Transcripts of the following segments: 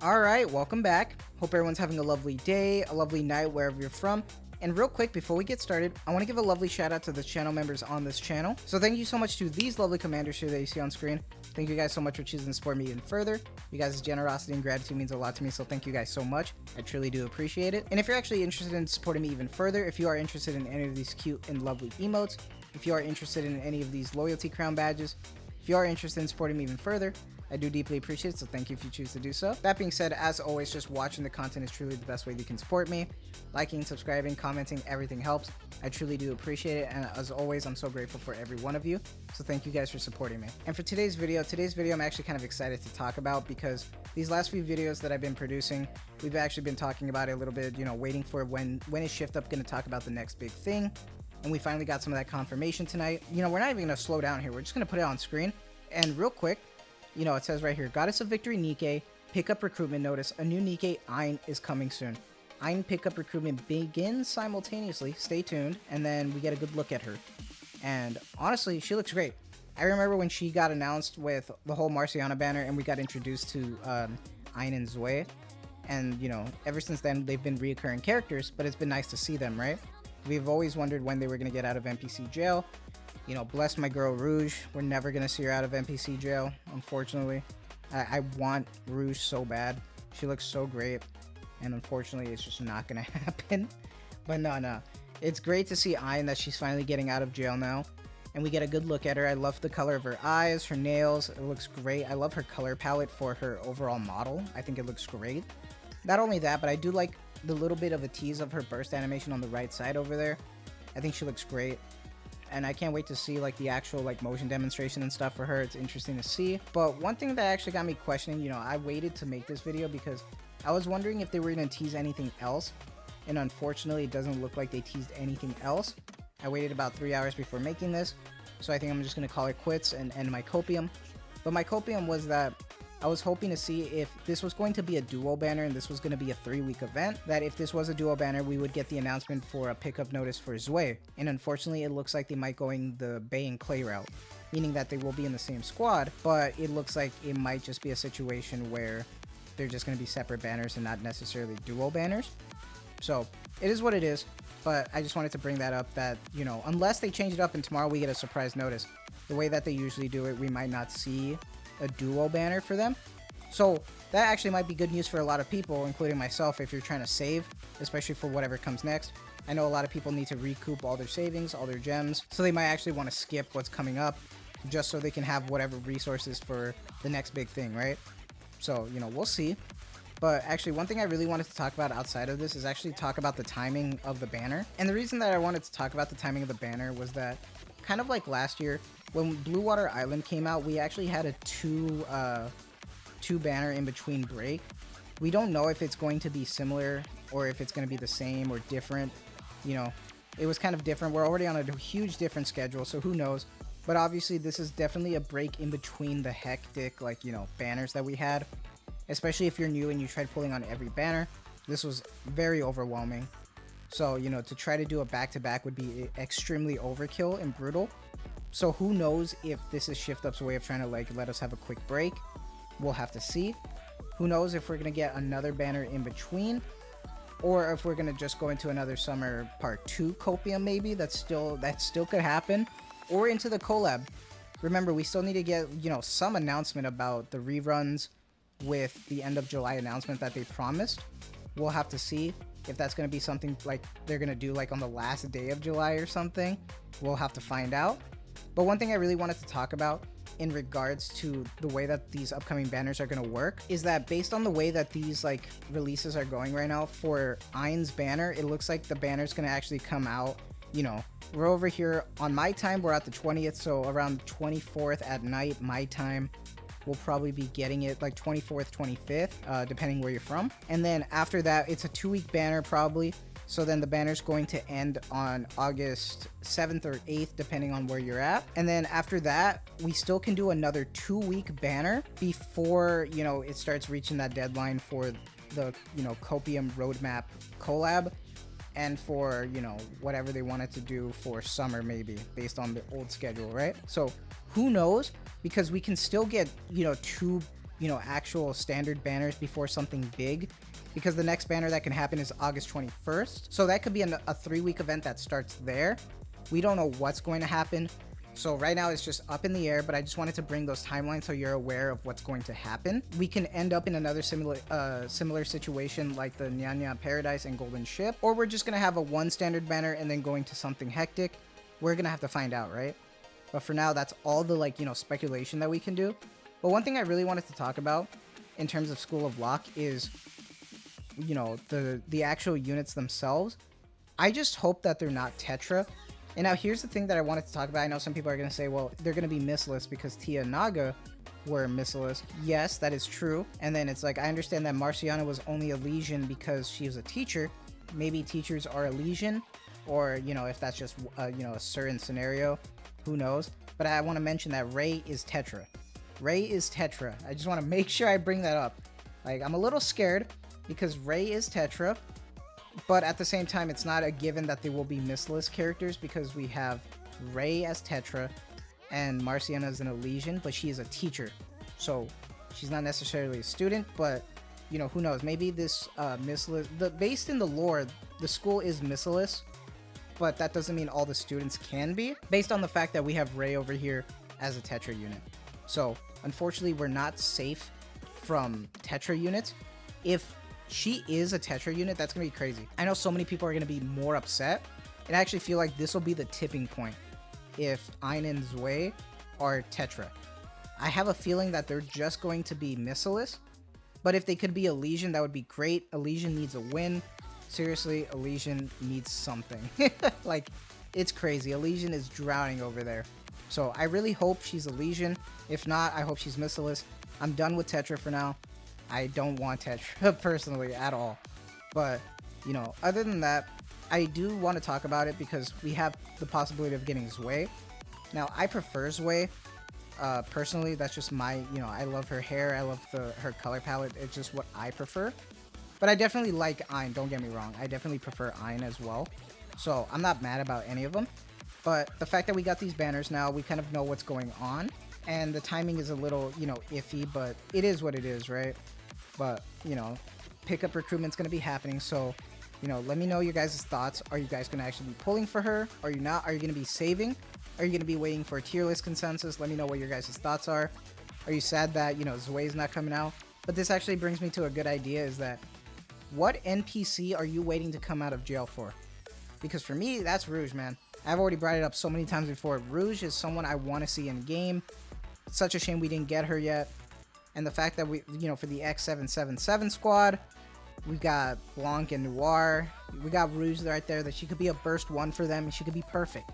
Alright, welcome back. Hope everyone's having a lovely day, a lovely night wherever you're from. And real quick, before we get started, I want to give a lovely shout out to the channel members on this channel. So thank you so much to these lovely commanders here that you see on screen. Thank you guys so much for choosing to support me even further. You guys' generosity and gratitude means a lot to me, so thank you guys so much. I truly do appreciate it. And if you're actually interested in supporting me even further, if you are interested in any of these cute and lovely emotes, if you are interested in any of these loyalty crown badges, if you are interested in supporting me even further, I do deeply appreciate it, so thank you if you choose to do so. That being said, as always, just watching the content is truly the best way you can support me. Liking, subscribing, commenting, everything helps. I truly do appreciate it, and as always, I'm so grateful for every one of you, so thank you guys for supporting me. And for today's video I'm actually kind of excited to talk about because these last few videos that I've been producing, we've actually been talking about it a little bit, waiting for when is Shift Up going to talk about the next big thing, and we finally got some of that confirmation tonight. We're not even going to slow down here, we're just going to put it on screen, and real quick, it says right here, Goddess of Victory Nikke, pickup recruitment notice. A new Nikke Ein is coming soon. Ein pickup recruitment begins simultaneously. Stay tuned. And then we get a good look at her. And honestly, she looks great. I remember when she got announced with the whole Marciana banner and we got introduced to Ein and Seiei. And, ever since then, they've been reoccurring characters, but it's been nice to see them, right? We've always wondered when they were going to get out of NPC jail. Bless my girl Rouge. We're never going to see her out of NPC jail, unfortunately. I want Rouge so bad. She looks so great. And unfortunately, it's just not going to happen. But no. It's great to see Ein that she's finally getting out of jail now. And we get a good look at her. I love the color of her eyes, her nails. It looks great. I love her color palette for her overall model. I think it looks great. Not only that, but I do like the little bit of a tease of her burst animation on the right side over there. I think she looks great. And I can't wait to see the actual motion demonstration and stuff for her. It's interesting to see. But one thing that actually got me questioning, I waited to make this video because I was wondering if they were going to tease anything else. And unfortunately, it doesn't look like they teased anything else. I waited about 3 hours before making this. So I think I'm just going to call it quits and end my copium. But my copium was that I was hoping to see if this was going to be a duo banner and this was going to be a 3-week event, that if this was a duo banner, we would get the announcement for a pickup notice for Seiei. And unfortunately, it looks like they might going the Bay and Clay route, meaning that they will be in the same squad, but it looks like it might just be a situation where they're just going to be separate banners and not necessarily duo banners. So it is what it is, but I just wanted to bring that up that, unless they change it up and tomorrow we get a surprise notice, the way that they usually do it, we might not see a duo banner for them. So that actually might be good news for a lot of people, including myself, if you're trying to save, especially for whatever comes next. I know a lot of people need to recoup all their savings, all their gems, so they might actually want to skip what's coming up just so they can have whatever resources for the next big thing, right? So, we'll see. But actually, one thing I really wanted to talk about outside of this is actually talk about the timing of the banner. And the reason that I wanted to talk about the timing of the banner was that, kind of like last year, when Blue Water Island came out, we actually had a two banner in between break. We don't know if it's going to be similar or if it's going to be the same or different. It was kind of different. We're already on a huge different schedule, so who knows? But obviously, this is definitely a break in between the hectic, banners that we had. Especially if you're new and you tried pulling on every banner. This was very overwhelming. So, to try to do a back-to-back would be extremely overkill and brutal. So who knows if this is Shift Up's way of trying to let us have a quick break. We'll have to see. Who knows if we're going to get another banner in between, or if we're going to just go into another summer part 2 copium maybe. That still could happen, or into the collab. Remember, we still need to get, some announcement about the reruns with the end of July announcement that they promised. We'll have to see if that's going to be something they're going to do on the last day of July or something. We'll have to find out. But one thing I really wanted to talk about in regards to the way that these upcoming banners are going to work is that based on the way that these releases are going right now for Ein's banner, it looks like the banner's going to actually come out, we're over here on my time, we're at the 20th, so around 24th at night, my time. We'll probably be getting it 24th, 25th, depending where you're from. And then after that, it's a 2-week banner probably. So then the banner's going to end on August 7th or 8th, depending on where you're at. And then after that, we still can do another 2-week banner before, it starts reaching that deadline for the, Copium Roadmap collab. And for, whatever they wanted to do for summer maybe, based on the old schedule, right? So who knows? Because we can still get, 2 you know, actual standard banners before something big, because the next banner that can happen is August 21st. So that could be a 3-week event that starts there. We don't know what's going to happen. So right now it's just up in the air, but I just wanted to bring those timelines so you're aware of what's going to happen. We can end up in another similar situation like the Nyanya Paradise and Golden Ship, or we're just gonna have a 1 standard banner and then going to something hectic. We're gonna have to find out, right? But for now, that's all the, like, you know, speculation that we can do. But one thing I really wanted to talk about in terms of School of Lock is, you know, the actual units themselves. I just hope that they're not Tetra. And now here's the thing that I wanted to talk about. I know some people are going to say, well, they're going to be missless because Tia and Naga were missless. Yes, that is true. And then it's like, I understand that Marciana was only a Legion because she was a teacher. Maybe teachers are a Legion, or, you know, if that's just, you know, a certain scenario, who knows? But I want to mention that Ray is Tetra. Ray is Tetra. I just want to make sure I bring that up. Like, I'm a little scared because Ray is Tetra. But at the same time, it's not a given that they will be missless characters because we have Ray as Tetra and Marciana as an Elysian, but she is a teacher. So she's not necessarily a student, but, you know, who knows? Maybe this missless... Based in the lore, the school is missless, but that doesn't mean all the students can be, based on the fact that we have Ray over here as a Tetra unit. So unfortunately, we're not safe from Tetra units. If she is a Tetra unit, that's gonna be crazy. I know so many people are gonna be more upset, and I actually feel like this will be the tipping point if Ain and Zwei are Tetra. I have a feeling that they're just going to be missiless, but if they could be Elysian, that would be great. Elysian needs a win. Seriously, Elysian needs something. Like, it's crazy. Elysian is drowning over there. So I really hope she's Elysian. If not, I hope she's missiless. I'm done with Tetra for now. I don't want Tetra personally at all. But, you know, other than that, I do want to talk about it because we have the possibility of getting Zwei. Now, I prefer Zwei. Personally, that's just my, you know, I love her hair. I love her color palette. It's just what I prefer. But I definitely like Ain, don't get me wrong. I definitely prefer Ain as well. So I'm not mad about any of them. But the fact that we got these banners now, we kind of know what's going on. And the timing is a little, you know, iffy, but it is what it is, right? But, you know, pickup recruitment's going to be happening. So, you know, let me know your guys' thoughts. Are you guys going to actually be pulling for her? Are you not? Are you going to be saving? Are you going to be waiting for a tier list consensus? Let me know what your guys' thoughts are. Are you sad that, you know, Zwei's not coming out? But this actually brings me to a good idea, is that what NPC are you waiting to come out of jail for? Because for me, that's Rouge, man. I've already brought it up so many times before. Rouge is someone I want to see in game. It's such a shame we didn't get her yet. And the fact that we, you know, for the X777 squad, we got Blanc and Noir. We got Rouge right there, that she could be a burst 1 for them, and she could be perfect.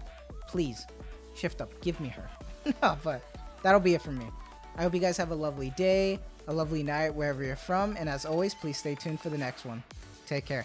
Please, shift up. Give me her. No, but that'll be it from me. I hope you guys have a lovely day, a lovely night, wherever you're from. And as always, please stay tuned for the next one. Take care.